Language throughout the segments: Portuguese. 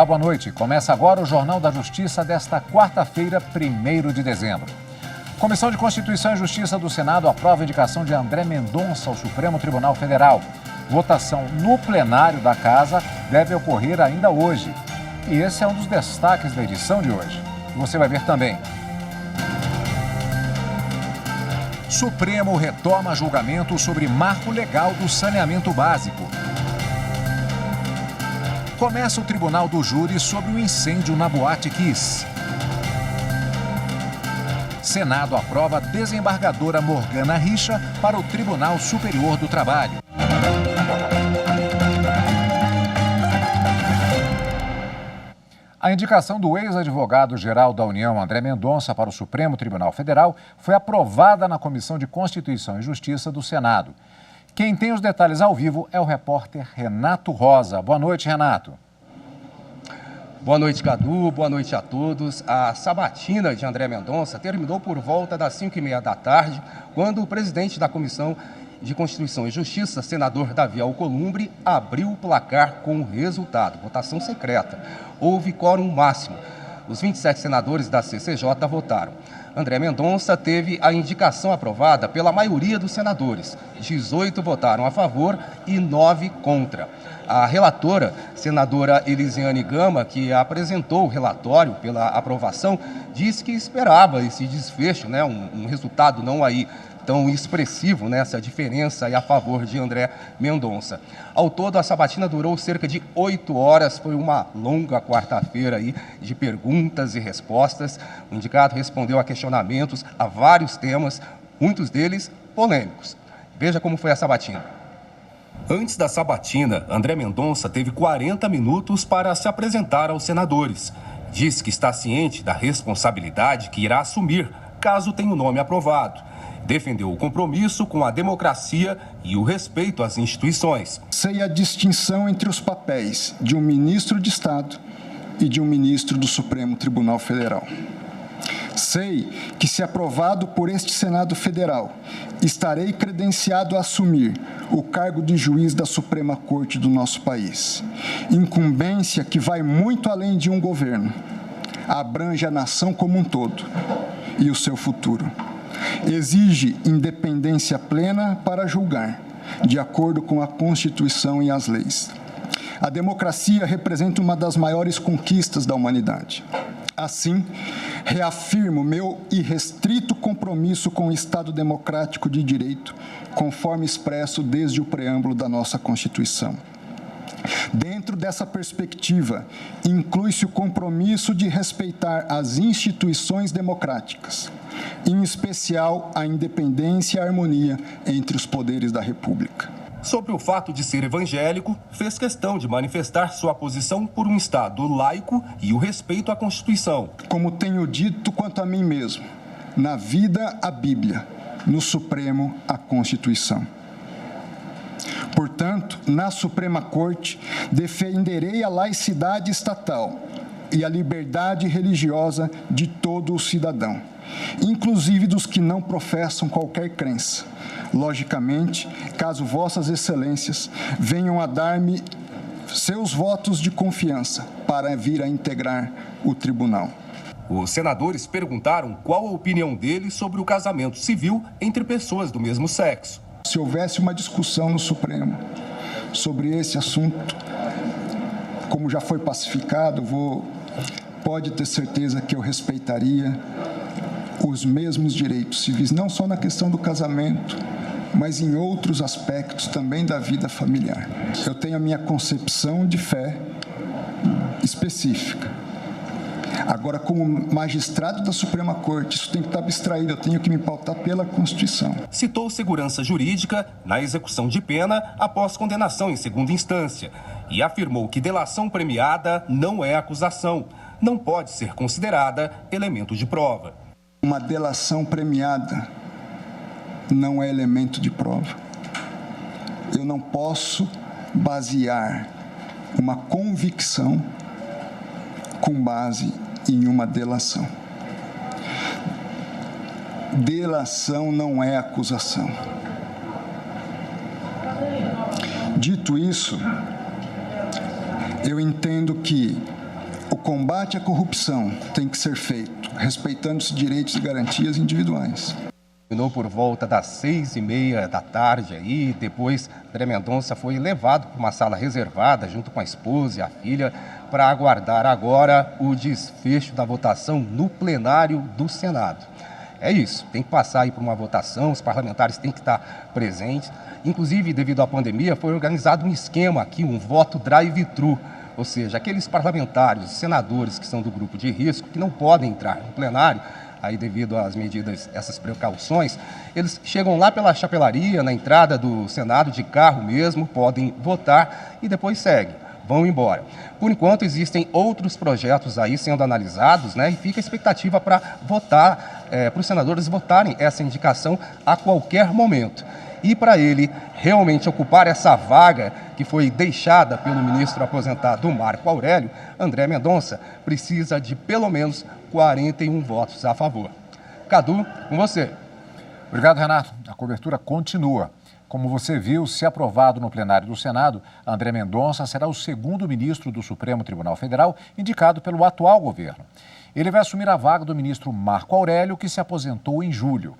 Olá, boa noite. Começa agora o Jornal da Justiça desta quarta-feira, 1º de dezembro. Comissão de Constituição e Justiça do Senado aprova a indicação de André Mendonça ao Supremo Tribunal Federal. Votação no plenário da Casa deve ocorrer ainda hoje. E esse é um dos destaques da edição de hoje. Você vai ver também. Supremo retoma julgamento sobre marco legal do saneamento básico. Começa o tribunal do júri sobre o incêndio na Boate Kiss. Senado aprova desembargadora Morgana Richa para o Tribunal Superior do Trabalho. A indicação do ex-advogado-geral da União, André Mendonça, para o Supremo Tribunal Federal foi aprovada na Comissão de Constituição e Justiça do Senado. Quem tem os detalhes ao vivo é o repórter Renato Rosa. Boa noite, Renato. Boa noite, Cadu. Boa noite a todos. A sabatina de André Mendonça terminou por volta das 5h30 da tarde, quando o presidente da Comissão de Constituição e Justiça, senador Davi Alcolumbre, abriu o placar com o resultado. Votação secreta. Houve quórum máximo. Os 27 senadores da CCJ votaram. André Mendonça teve a indicação aprovada pela maioria dos senadores. 18 votaram a favor e 9 contra. A relatora, senadora Elisiane Gama, que apresentou o relatório pela aprovação, disse que esperava esse desfecho, um resultado não aí tão expressivo nessa diferença e a favor de André Mendonça. Ao todo, a sabatina durou cerca de 8 horas, foi uma longa quarta-feira aí de perguntas e respostas. O indicado respondeu a questionamentos a vários temas, muitos deles polêmicos. Veja como foi a sabatina. Antes da sabatina, André Mendonça teve 40 minutos para se apresentar aos senadores. Diz que está ciente da responsabilidade que irá assumir caso tenha o nome aprovado. Defendeu o compromisso com a democracia e o respeito às instituições. Sei a distinção entre os papéis de um ministro de Estado e de um ministro do Supremo Tribunal Federal. Sei que, se aprovado por este Senado Federal, estarei credenciado a assumir o cargo de juiz da Suprema Corte do nosso país. Incumbência que vai muito além de um governo, abrange a nação como um todo e o seu futuro. Exige independência plena para julgar, de acordo com a Constituição e as leis. A democracia representa uma das maiores conquistas da humanidade. Assim, reafirmo meu irrestrito compromisso com o Estado democrático de direito, conforme expresso desde o preâmbulo da nossa Constituição. Dentro dessa perspectiva, inclui-se o compromisso de respeitar as instituições democráticas, em especial a independência e a harmonia entre os poderes da República. Sobre o fato de ser evangélico, fez questão de manifestar sua posição por um Estado laico e o respeito à Constituição. Como tenho dito quanto a mim mesmo, na vida a Bíblia, no Supremo a Constituição. Portanto, na Suprema Corte, defenderei a laicidade estatal e a liberdade religiosa de todo o cidadão, inclusive dos que não professam qualquer crença. Logicamente, caso vossas excelências venham a dar-me seus votos de confiança para vir a integrar o tribunal. Os senadores perguntaram qual a opinião dele sobre o casamento civil entre pessoas do mesmo sexo. Se houvesse uma discussão no Supremo sobre esse assunto, como já foi pacificado, pode ter certeza que eu respeitaria os mesmos direitos civis, não só na questão do casamento, mas em outros aspectos também da vida familiar. Eu tenho a minha concepção de fé específica. Agora, como magistrado da Suprema Corte, isso tem que estar abstraído, eu tenho que me pautar pela Constituição. Citou segurança jurídica na execução de pena após condenação em segunda instância e afirmou que delação premiada não é acusação, não pode ser considerada elemento de prova. Uma delação premiada não é elemento de prova. Eu não posso basear uma convicção com base em uma delação. Delação não é acusação. Dito isso, eu entendo que O combate à corrupção tem que ser feito, respeitando os direitos e garantias individuais. Terminou por volta das 6h30 da tarde aí, depois André Mendonça foi levado para uma sala reservada junto com a esposa e a filha para aguardar agora o desfecho da votação no plenário do Senado. É isso, tem que passar aí por uma votação, os parlamentares têm que estar presentes. Inclusive, devido à pandemia, foi organizado um esquema aqui, um voto drive-thru, ou seja, aqueles parlamentares, senadores que são do grupo de risco, que não podem entrar no plenário, aí devido às medidas, essas precauções, eles chegam lá pela chapelaria, na entrada do Senado, de carro mesmo, podem votar e depois seguem, vão embora. Por enquanto, existem outros projetos aí sendo analisados, né, e fica a expectativa para votar, para os senadores votarem essa indicação a qualquer momento. E para ele realmente ocupar essa vaga que foi deixada pelo ministro aposentado Marco Aurélio, André Mendonça precisa de pelo menos 41 votos a favor. Cadu, com você. Obrigado, Renato. A cobertura continua. Como você viu, se aprovado no plenário do Senado, André Mendonça será o segundo ministro do Supremo Tribunal Federal indicado pelo atual governo. Ele vai assumir a vaga do ministro Marco Aurélio, que se aposentou em julho.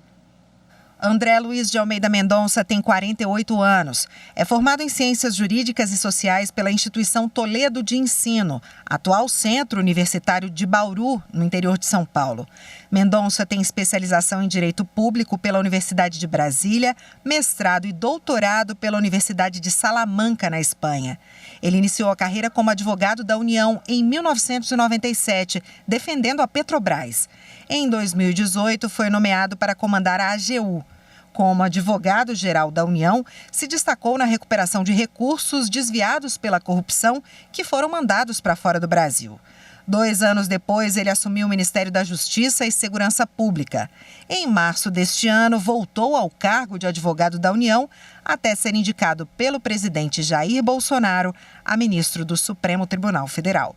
André Luiz de Almeida Mendonça tem 48 anos. É formado em Ciências Jurídicas e Sociais pela Instituição Toledo de Ensino, atual Centro Universitário de Bauru, no interior de São Paulo. Mendonça tem especialização em Direito Público pela Universidade de Brasília, mestrado e doutorado pela Universidade de Salamanca, na Espanha. Ele iniciou a carreira como advogado da União em 1997, defendendo a Petrobras. Em 2018, foi nomeado para comandar a AGU. Como advogado-geral da União, se destacou na recuperação de recursos desviados pela corrupção que foram mandados para fora do Brasil. 2 anos depois, ele assumiu o Ministério da Justiça e Segurança Pública. Em março deste ano, voltou ao cargo de advogado da União até ser indicado pelo presidente Jair Bolsonaro a ministro do Supremo Tribunal Federal.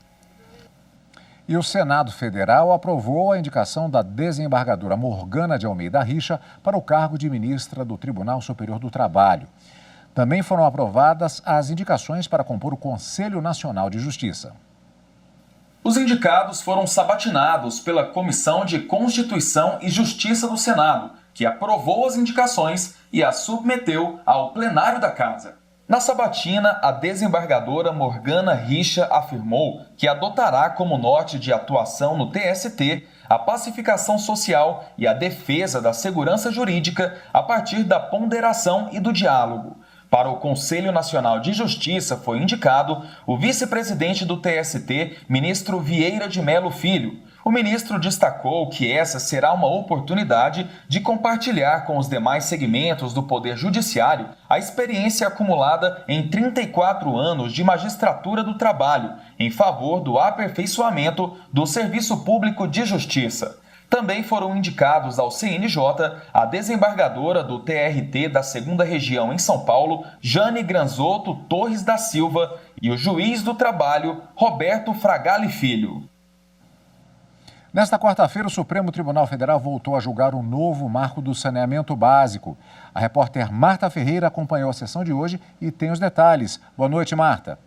E o Senado Federal aprovou a indicação da desembargadora Morgana de Almeida Richa para o cargo de ministra do Tribunal Superior do Trabalho. Também foram aprovadas as indicações para compor o Conselho Nacional de Justiça. Os indicados foram sabatinados pela Comissão de Constituição e Justiça do Senado, que aprovou as indicações e as submeteu ao plenário da Casa. Na sabatina, a desembargadora Morgana Richa afirmou que adotará como norte de atuação no TST a pacificação social e a defesa da segurança jurídica a partir da ponderação e do diálogo. Para o Conselho Nacional de Justiça foi indicado o vice-presidente do TST, ministro Vieira de Mello Filho. O ministro destacou que essa será uma oportunidade de compartilhar com os demais segmentos do Poder Judiciário a experiência acumulada em 34 anos de magistratura do trabalho, em favor do aperfeiçoamento do Serviço Público de Justiça. Também foram indicados ao CNJ a desembargadora do TRT da 2ª Região em São Paulo, Jane Granzotto Torres da Silva, e o juiz do trabalho, Roberto Fragale Filho. Nesta quarta-feira, o Supremo Tribunal Federal voltou a julgar o novo marco do saneamento básico. A repórter Marta Ferreira acompanhou a sessão de hoje e tem os detalhes. Boa noite, Marta.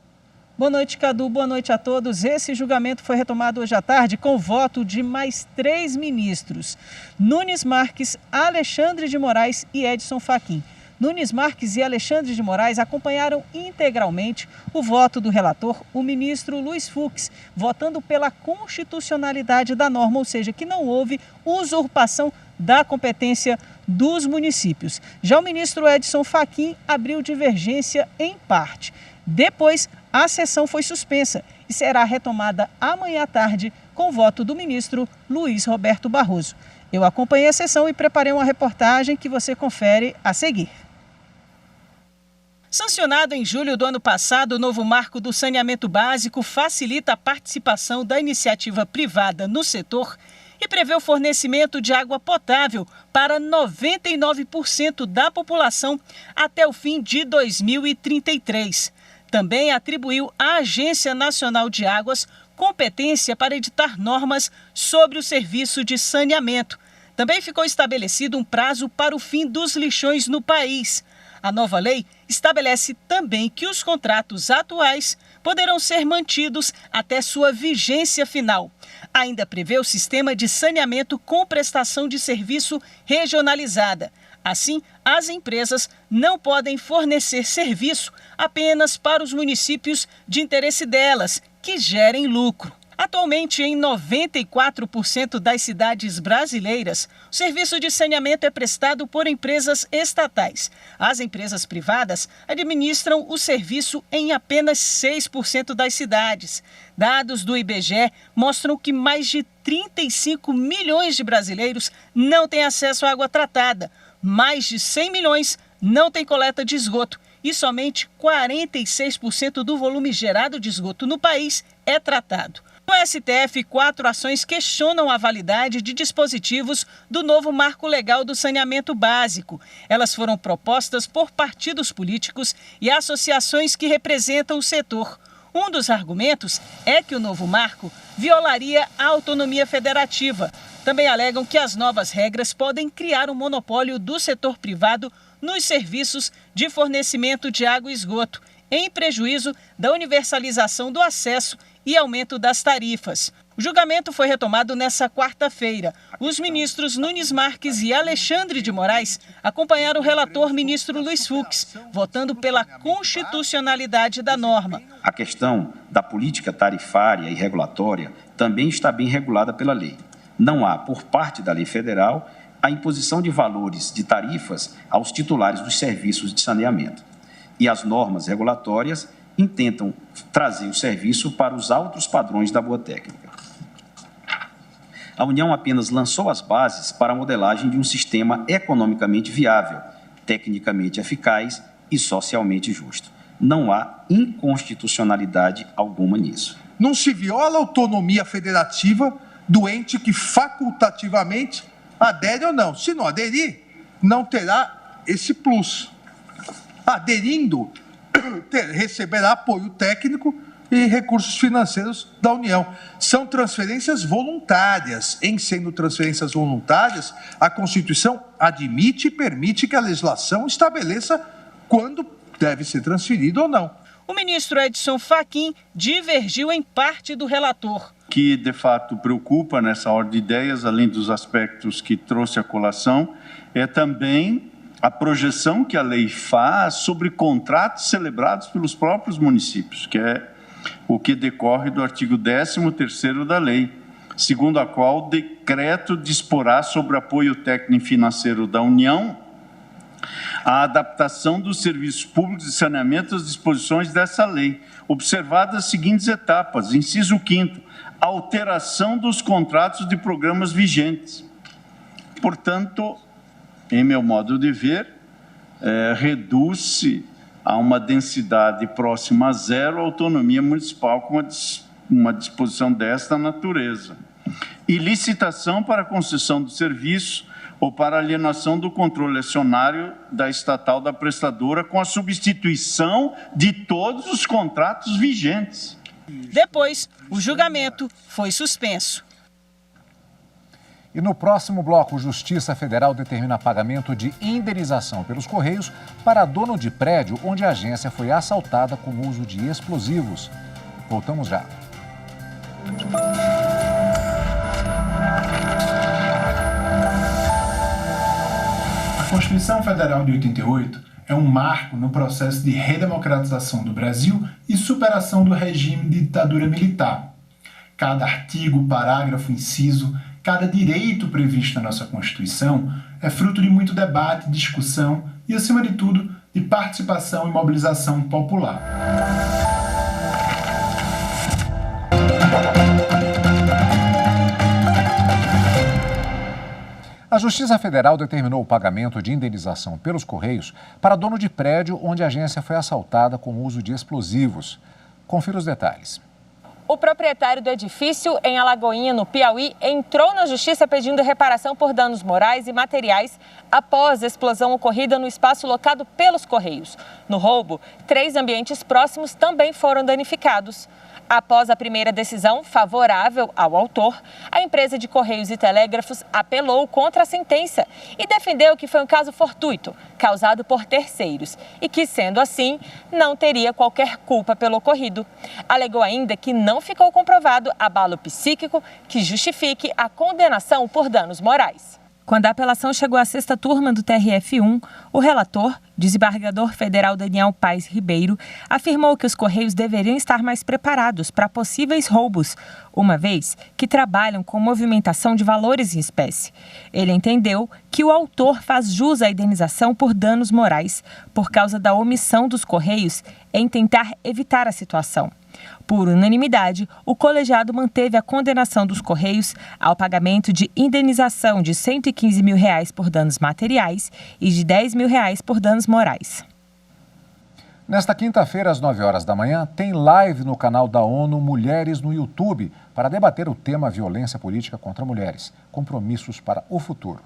Boa noite, Cadu. Boa noite a todos. Esse julgamento foi retomado hoje à tarde com o voto de mais 3 ministros: Nunes Marques, Alexandre de Moraes e Edson Fachin. Nunes Marques e Alexandre de Moraes acompanharam integralmente o voto do relator, o ministro Luiz Fux, votando pela constitucionalidade da norma, ou seja, que não houve usurpação da competência dos municípios. Já o ministro Edson Fachin abriu divergência em parte. Depois, a sessão foi suspensa e será retomada amanhã à tarde com o voto do ministro Luiz Roberto Barroso. Eu acompanhei a sessão e preparei uma reportagem que você confere a seguir. Sancionado em julho do ano passado, o novo marco do saneamento básico facilita a participação da iniciativa privada no setor e prevê o fornecimento de água potável para 99% da população até o fim de 2033. Também atribuiu à Agência Nacional de Águas competência para editar normas sobre o serviço de saneamento. Também ficou estabelecido um prazo para o fim dos lixões no país. A nova lei estabelece também que os contratos atuais poderão ser mantidos até sua vigência final. Ainda prevê o sistema de saneamento com prestação de serviço regionalizada. Assim, as empresas não podem fornecer serviço apenas para os municípios de interesse delas, que gerem lucro. Atualmente, em 94% das cidades brasileiras, o serviço de saneamento é prestado por empresas estatais. As empresas privadas administram o serviço em apenas 6% das cidades. Dados do IBGE mostram que mais de 35 milhões de brasileiros não têm acesso à água tratada. Mais de 100 milhões não têm coleta de esgoto e somente 46% do volume gerado de esgoto no país é tratado. No STF, 4 ações questionam a validade de dispositivos do novo Marco Legal do Saneamento Básico. Elas foram propostas por partidos políticos e associações que representam o setor. Um dos argumentos é que o novo marco violaria a autonomia federativa. Também alegam que as novas regras podem criar um monopólio do setor privado nos serviços de fornecimento de água e esgoto, em prejuízo da universalização do acesso e aumento das tarifas. O julgamento foi retomado nesta quarta-feira. Os ministros Nunes Marques e Alexandre de Moraes acompanharam o relator ministro Luiz Fux, votando pela constitucionalidade da norma. A questão da política tarifária e regulatória também está bem regulada pela lei. Não há, por parte da lei federal, a imposição de valores de tarifas aos titulares dos serviços de saneamento. E as normas regulatórias intentam trazer o serviço para os altos padrões da boa técnica. A União apenas lançou as bases para a modelagem de um sistema economicamente viável, tecnicamente eficaz e socialmente justo. Não há inconstitucionalidade alguma nisso. Não se viola a autonomia federativa do ente que facultativamente adere ou não. Se não aderir, não terá esse plus. Aderindo, receberá apoio técnico e recursos financeiros da União. São transferências voluntárias. Em sendo transferências voluntárias, a Constituição admite e permite que a legislação estabeleça quando deve ser transferido ou não. O ministro Edson Fachin divergiu em parte do relator. Que, de fato, preocupa nessa ordem de ideias, além dos aspectos que trouxe a colação, é também a projeção que a lei faz sobre contratos celebrados pelos próprios municípios, que é o que decorre do artigo 13º da lei, segundo a qual o decreto disporá sobre apoio técnico e financeiro da União a adaptação dos serviços públicos de saneamento às disposições dessa lei, observadas as seguintes etapas. Inciso 5º, alteração dos contratos de programas vigentes. Portanto, em meu modo de ver, reduz-se a uma densidade próxima a zero a autonomia municipal com uma disposição desta natureza. E licitação para concessão do serviço ou para alienação do controle acionário da estatal da prestadora com a substituição de todos os contratos vigentes. Depois, o julgamento foi suspenso. E no próximo bloco, Justiça Federal determina pagamento de indenização pelos Correios para dono de prédio onde a agência foi assaltada com o uso de explosivos. Voltamos já. A Constituição Federal de 88 é um marco no processo de redemocratização do Brasil e superação do regime de ditadura militar. Cada artigo, parágrafo, inciso, cada direito previsto na nossa Constituição é fruto de muito debate, discussão e, acima de tudo, de participação e mobilização popular. A Justiça Federal determinou o pagamento de indenização pelos Correios para dono de prédio onde a agência foi assaltada com o uso de explosivos. Confira os detalhes. O proprietário do edifício em Alagoinha, no Piauí, entrou na justiça pedindo reparação por danos morais e materiais após a explosão ocorrida no espaço locado pelos Correios. No roubo, 3 ambientes próximos também foram danificados. Após a primeira decisão favorável ao autor, a empresa de Correios e Telégrafos apelou contra a sentença e defendeu que foi um caso fortuito, causado por terceiros, e que, sendo assim, não teria qualquer culpa pelo ocorrido. Alegou ainda que não ficou comprovado abalo psíquico que justifique a condenação por danos morais. Quando a apelação chegou à sexta turma do TRF1, o relator, desembargador federal Daniel Paes Ribeiro, afirmou que os Correios deveriam estar mais preparados para possíveis roubos, uma vez que trabalham com movimentação de valores em espécie. Ele entendeu que o autor faz jus à indenização por danos morais, por causa da omissão dos Correios em tentar evitar a situação. Por unanimidade, o colegiado manteve a condenação dos Correios ao pagamento de indenização de R$ 115 mil por danos materiais e de R$ 10 mil por danos morais. Nesta quinta-feira, às 9 horas da manhã, tem live no canal da ONU Mulheres no YouTube para debater o tema violência política contra mulheres, compromissos para o futuro.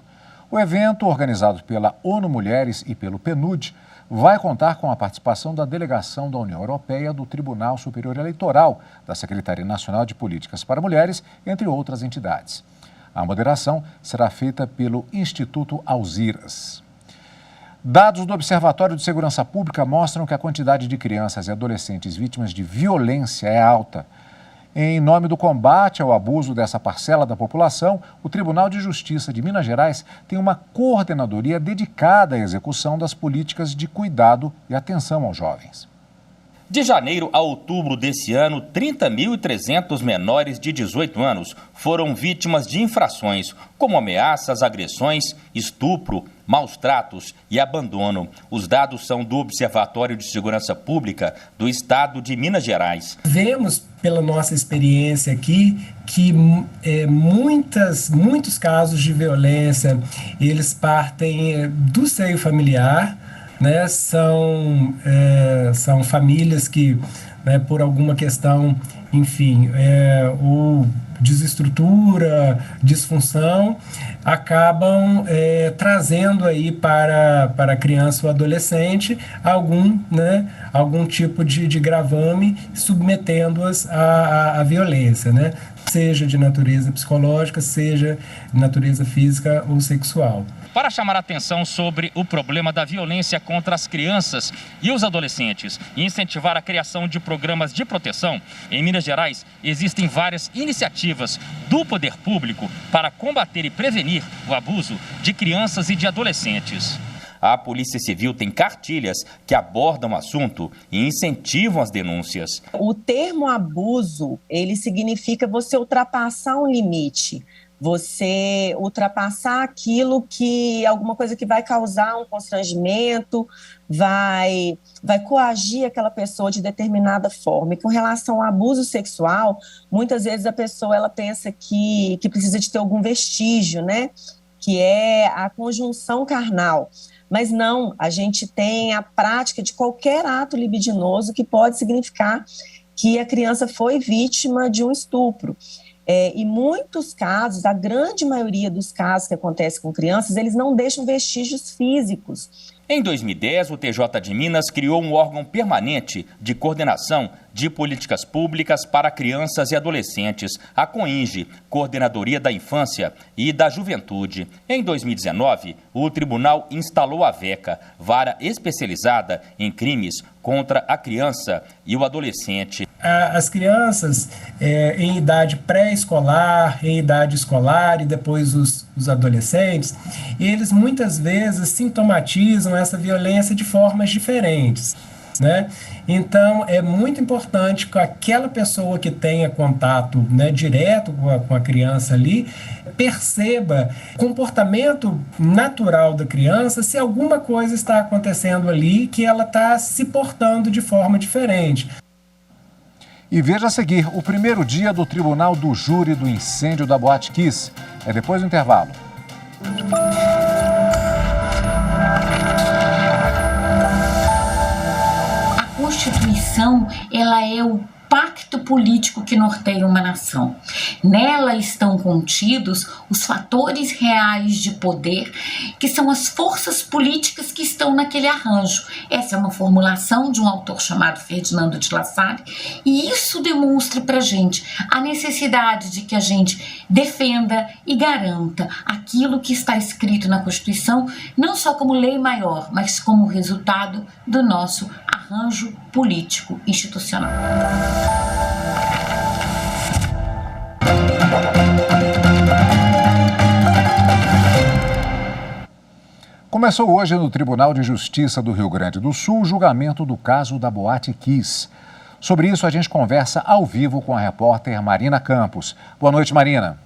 O evento, organizado pela ONU Mulheres e pelo PNUD, vai contar com a participação da delegação da União Europeia, do Tribunal Superior Eleitoral, da Secretaria Nacional de Políticas para Mulheres, entre outras entidades. A moderação será feita pelo Instituto Alziras. Dados do Observatório de Segurança Pública mostram que a quantidade de crianças e adolescentes vítimas de violência é alta. Em nome do combate ao abuso dessa parcela da população, o Tribunal de Justiça de Minas Gerais tem uma coordenadoria dedicada à execução das políticas de cuidado e atenção aos jovens. De janeiro a outubro desse ano, 30.300 menores de 18 anos foram vítimas de infrações, como ameaças, agressões, estupro, maus tratos e abandono. Os dados são do Observatório de Segurança Pública do Estado de Minas Gerais. Vemos, pela nossa experiência aqui, que muitos casos de violência, eles partem do seio familiar, né? São famílias que, né, por alguma questão, enfim, ou desestrutura, disfunção, acabam trazendo aí para a criança ou adolescente algum tipo de gravame, submetendo-as à violência, né? Seja de natureza psicológica, seja de natureza física ou sexual. Para chamar a atenção sobre o problema da violência contra as crianças e os adolescentes e incentivar a criação de programas de proteção, em Minas Gerais existem várias iniciativas do poder público para combater e prevenir o abuso de crianças e de adolescentes. A Polícia Civil tem cartilhas que abordam o assunto e incentivam as denúncias. O termo abuso, ele significa você ultrapassar um limite. Você ultrapassar aquilo que, alguma coisa que vai causar um constrangimento, vai coagir aquela pessoa de determinada forma. E com relação ao abuso sexual, muitas vezes a pessoa ela pensa que precisa de ter algum vestígio, né? Que é a conjunção carnal. Mas não, a gente tem a prática de qualquer ato libidinoso que pode significar que a criança foi vítima de um estupro. E muitos casos, a grande maioria dos casos que acontecem com crianças, eles não deixam vestígios físicos. Em 2010, o TJ de Minas criou um órgão permanente de coordenação de políticas públicas para crianças e adolescentes, a COINGE, Coordenadoria da Infância e da Juventude. Em 2019, o tribunal instalou a VECA, vara especializada em crimes contra a criança e o adolescente. As crianças em idade pré-escolar, em idade escolar e depois os adolescentes, eles muitas vezes sintomatizam essa violência de formas diferentes, né? Então, é muito importante que aquela pessoa que tenha contato, né, direto com a criança ali, perceba o comportamento natural da criança, se alguma coisa está acontecendo ali que ela está se portando de forma diferente. E veja a seguir o primeiro dia do Tribunal do Júri do incêndio da Boate Kiss. É depois do intervalo. A Constituição, ela é o pacto político que norteia uma nação. Nela estão contidos os fatores reais de poder que são as forças políticas que estão naquele arranjo. Essa é uma formulação de um autor chamado Ferdinando de La Salle, e isso demonstra para a gente a necessidade de que a gente defenda e garanta aquilo que está escrito na Constituição, não só como lei maior, mas como resultado do nosso arranjo político institucional. Começou hoje no Tribunal de Justiça do Rio Grande do Sul o julgamento do caso da Boate Kiss. Sobre isso, a gente conversa ao vivo com a repórter Marina Campos. Boa noite, Marina.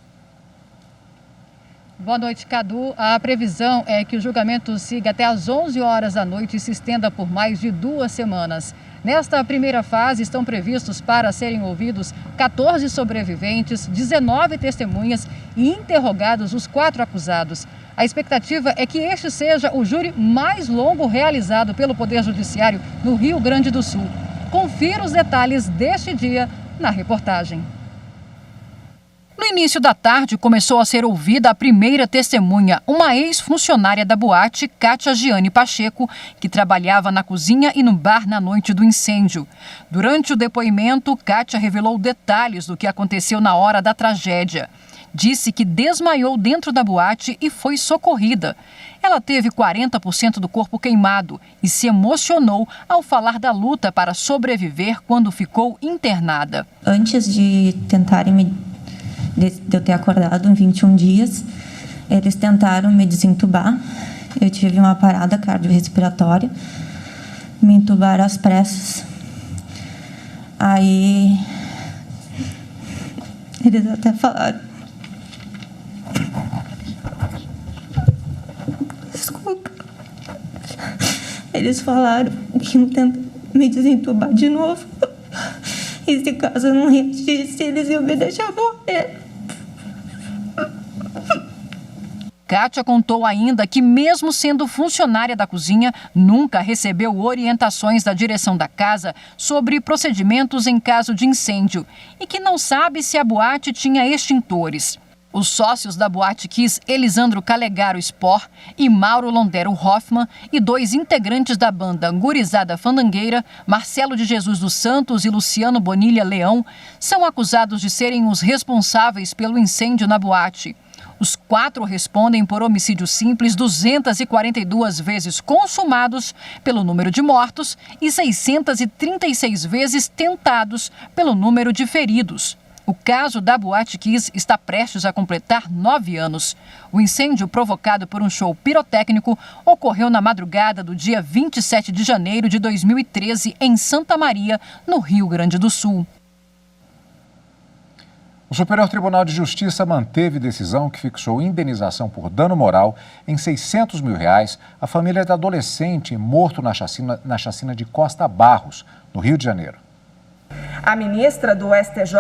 Boa noite, Cadu. A previsão é que o julgamento siga até às 11 horas da noite e se estenda por mais de 2 semanas. Nesta primeira fase, estão previstos para serem ouvidos 14 sobreviventes, 19 testemunhas e interrogados os 4 acusados. A expectativa é que este seja o júri mais longo realizado pelo Poder Judiciário no Rio Grande do Sul. Confira os detalhes deste dia na reportagem. No início da tarde, começou a ser ouvida a primeira testemunha, uma ex-funcionária da boate, Kátia Giane Pacheco, que trabalhava na cozinha e no bar na noite do incêndio. Durante o depoimento, Kátia revelou detalhes do que aconteceu na hora da tragédia. Disse que desmaiou dentro da boate e foi socorrida. Ela teve 40% do corpo queimado e se emocionou ao falar da luta para sobreviver quando ficou internada. Antes de tentarem de eu ter acordado em 21 dias, eles tentaram me desentubar. Eu tive uma parada cardiorrespiratória, me entubaram às pressas. Aí eles até falaram: desculpa. Eles falaram que iam tentar me desentubar de novo. E se caso eu não reagisse, eles iam me deixar morrer. Kátia contou ainda que, mesmo sendo funcionária da cozinha, nunca recebeu orientações da direção da casa sobre procedimentos em caso de incêndio e que não sabe se a boate tinha extintores. Os sócios da Boate Kiss, Elisandro Calegaro Spor e Mauro Londero Hoffman, e 2 integrantes da banda Gurizada Fandangueira, Marcelo de Jesus dos Santos e Luciano Bonilha Leão, são acusados de serem os responsáveis pelo incêndio na boate. Os 4 respondem por homicídio simples 242 vezes consumados pelo número de mortos e 636 vezes tentados pelo número de feridos. O caso da Boate Kiss está prestes a completar 9 anos. O incêndio provocado por um show pirotécnico ocorreu na madrugada do dia 27 de janeiro de 2013 em Santa Maria, no Rio Grande do Sul. O Superior Tribunal de Justiça manteve decisão que fixou indenização por dano moral em R$600 mil à família do adolescente morto na chacina de Costa Barros, no Rio de Janeiro. A ministra do STJ,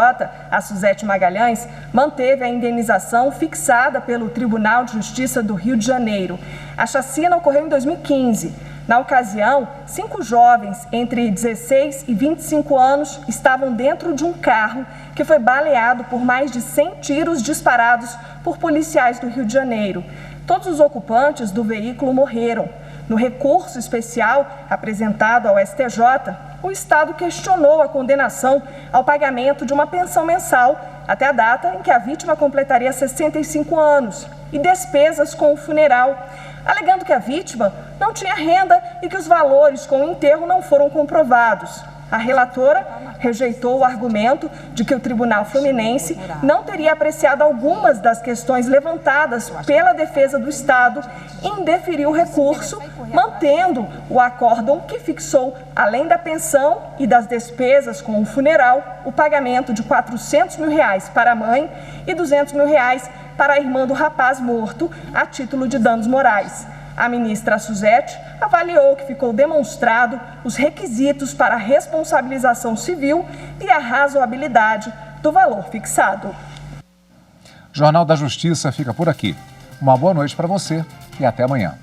a Suzete Magalhães, manteve a indenização fixada pelo Tribunal de Justiça do Rio de Janeiro. A chacina ocorreu em 2015. Na ocasião, 5 jovens entre 16 e 25 anos estavam dentro de um carro que foi baleado por mais de 100 tiros disparados por policiais do Rio de Janeiro. Todos os ocupantes do veículo morreram. No recurso especial apresentado ao STJ, o Estado questionou a condenação ao pagamento de uma pensão mensal até a data em que a vítima completaria 65 anos e despesas com o funeral, alegando que a vítima não tinha renda e que os valores com o enterro não foram comprovados. A relatora rejeitou o argumento de que o Tribunal Fluminense não teria apreciado algumas das questões levantadas pela defesa do Estado e indeferiu o recurso, mantendo o acórdão que fixou, além da pensão e das despesas com o funeral, o pagamento de R$400 mil para a mãe e R$200 mil para a irmã do rapaz morto, a título de danos morais. A ministra Suzete avaliou que ficou demonstrado os requisitos para a responsabilização civil e a razoabilidade do valor fixado. O Jornal da Justiça fica por aqui. Uma boa noite para você e até amanhã.